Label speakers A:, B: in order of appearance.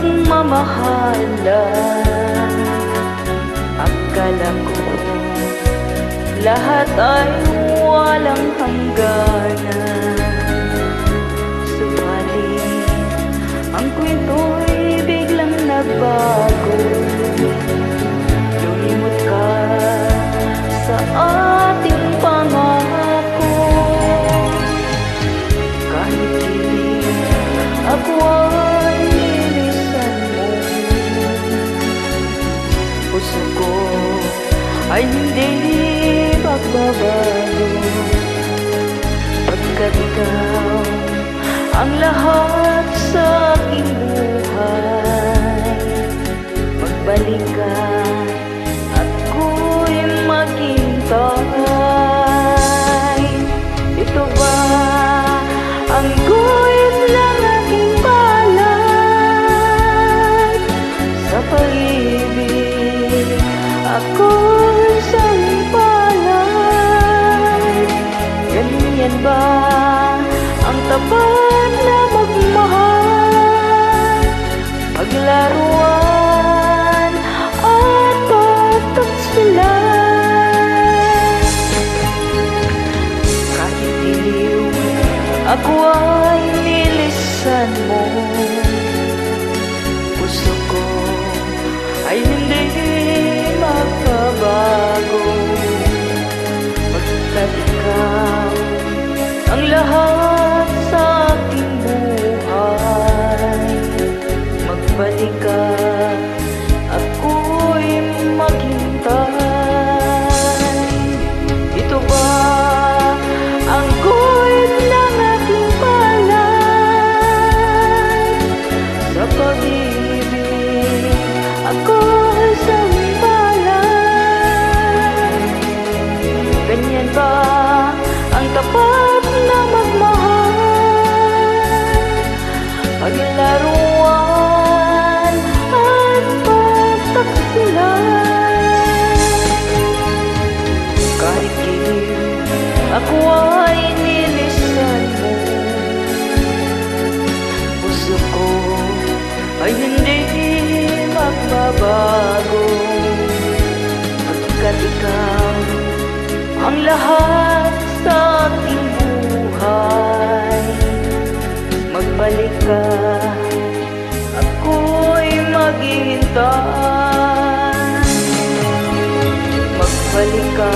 A: pagmamahalan. Akala ko lahat ay walang hangganan, subalit ang kwento'y biglang nagbago. Lumimot ka sa ating pangako, kahit di ako ay nilisan mo. Puso ko ay hindi magbabago, pagkat ikaw ang lahat sa aking buhay. Magbalik ka, ako'y maghintay. Ito ba ang guhit ng aking palad? Sa pag-ibig ako'y sampalay. Ganyan ba ang tapat na magmahal? Paglaruan at pagtaksilan. Kahit diliw ako ay nilisan mo, puso ko ay hindi magbabago, pagkat ikaw ang lahat sa aking buhay. Magbalik ka, ako'y maghintay. Ito ba ang guhit ng aking palad? Sa pag-ibig ako'y sampalay. Ganyan ba ang tapat na magmahal? Paglaruan at pagtaksilan. Kahit giliw ako ay nilisan mo, puso ko ay hindi magbabago, pagkat ikaw ang lahat sa ating buhay. Magbalik ka, ako'y maghihintay. Magbalik ka.